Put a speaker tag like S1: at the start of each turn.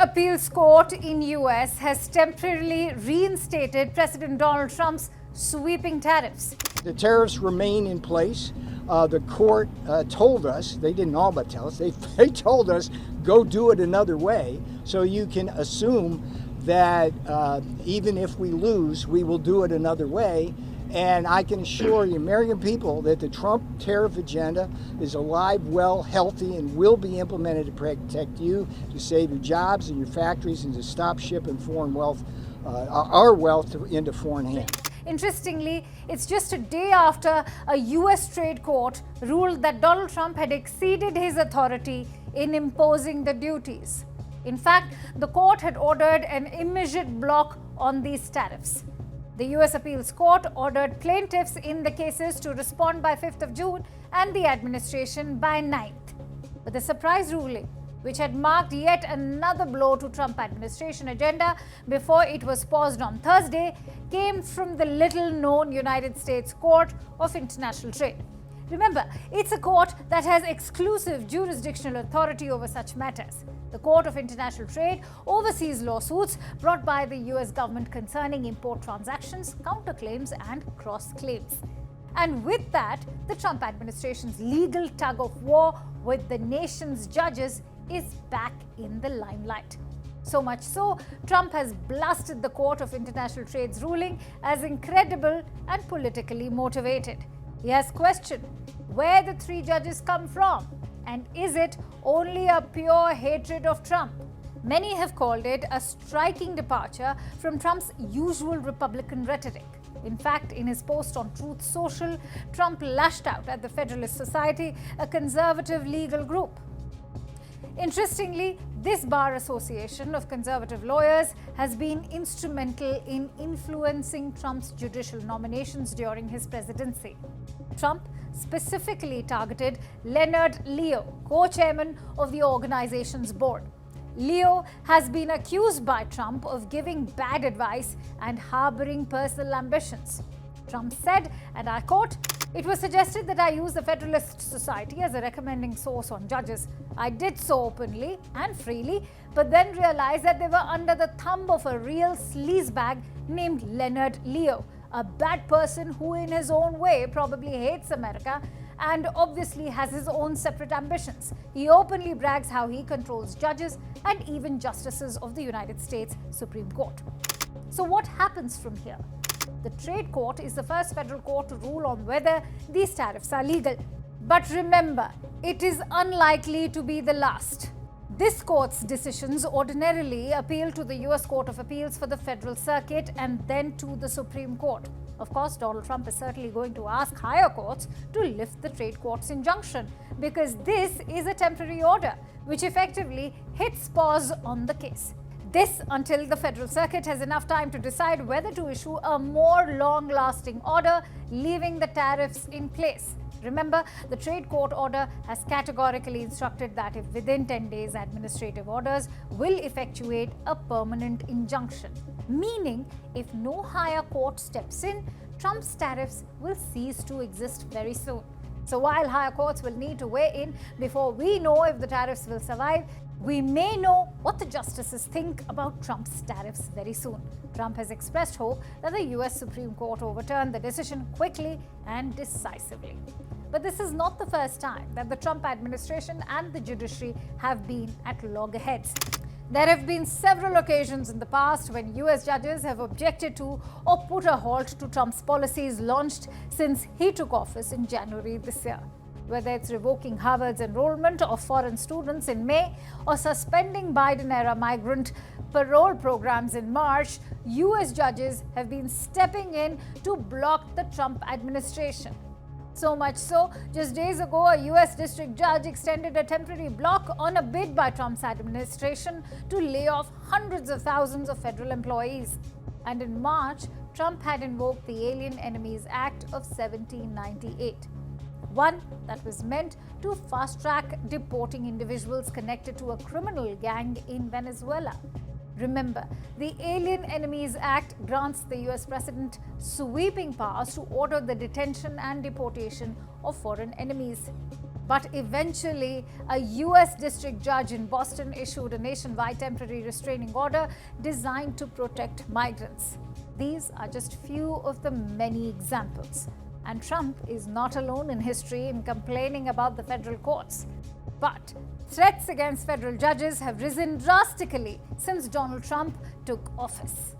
S1: appeals court in US has temporarily reinstated President Donald Trump's sweeping tariffs.
S2: The tariffs remain in place. The court told us, they didn't all but tell us, they told us go do it another way. So you can assume that even if we lose, we will do it another way. And I can assure the American people that the Trump tariff agenda is alive, well, healthy, and will be implemented to protect you, to save your jobs and your factories, and to stop shipping foreign wealth, our wealth, into foreign hands.
S1: Interestingly, it's just a day after a US trade court ruled that Donald Trump had exceeded his authority in imposing the duties. In fact, the court had ordered an immediate block on these tariffs. The US Appeals Court ordered plaintiffs in the cases to respond by 5th of June and the administration by 9th. But the surprise ruling, which had marked yet another blow to Trump administration agenda before it was paused on Thursday, came from the little-known United States Court of International Trade. Remember, it's a court that has exclusive jurisdictional authority over such matters. The Court of International Trade oversees lawsuits brought by the US government concerning import transactions, counterclaims, and cross-claims. And with that, the Trump administration's legal tug-of-war with the nation's judges is back in the limelight. So much so, Trump has blasted the Court of International Trade's ruling as incredible and politically motivated. He has questioned where the three judges come from, and is it only a pure hatred of Trump? Many have called it a striking departure from Trump's usual Republican rhetoric. In fact, in his post on Truth Social, Trump lashed out at the Federalist Society, a conservative legal group. Interestingly, this bar association of conservative lawyers has been instrumental in influencing Trump's judicial nominations during his presidency. Trump specifically targeted Leonard Leo, co-chairman of the organization's board. Leo has been accused by Trump of giving bad advice and harboring personal ambitions. Trump said, and I quote, "It was suggested that I use the Federalist Society as a recommending source on judges. I did so openly and freely, but then realized that they were under the thumb of a real sleazebag named Leonard Leo, a bad person who in his own way probably hates America and obviously has his own separate ambitions. He openly brags how he controls judges and even justices of the United States Supreme Court." So what happens from here? The trade court is the first federal court to rule on whether these tariffs are legal. But remember, it is unlikely to be the last. This court's decisions ordinarily appeal to the US Court of Appeals for the Federal Circuit and then to the Supreme Court. Of course, Donald Trump is certainly going to ask higher courts to lift the trade court's injunction, because this is a temporary order which effectively hits pause on the case. This until the Federal Circuit has enough time to decide whether to issue a more long-lasting order, leaving the tariffs in place. Remember, the trade court order has categorically instructed that if within 10 days administrative orders will effectuate a permanent injunction, meaning if no higher court steps in, Trump's tariffs will cease to exist very soon. So while higher courts will need to weigh in before we know if the tariffs will survive, we may know what the justices think about Trump's tariffs very soon. Trump has expressed hope that the US Supreme Court overturn the decision quickly and decisively. But this is not the first time that the Trump administration and the judiciary have been at loggerheads. There have been several occasions in the past when US judges have objected to or put a halt to Trump's policies launched since he took office in January this year. Whether it's revoking Harvard's enrollment of foreign students in May or suspending Biden-era migrant parole programs in March, US judges have been stepping in to block the Trump administration. So much so, just days ago, a US district judge extended a temporary block on a bid by Trump's administration to lay off hundreds of thousands of federal employees. And in March, Trump had invoked the Alien Enemies Act of 1798. One that was meant to fast-track deporting individuals connected to a criminal gang in Venezuela. Remember, the Alien Enemies Act grants the US president sweeping powers to order the detention and deportation of foreign enemies. But eventually, a US district judge in Boston issued a nationwide temporary restraining order designed to protect migrants. These are just few of the many examples. And Trump is not alone in history in complaining about the federal courts. But threats against federal judges have risen drastically since Donald Trump took office.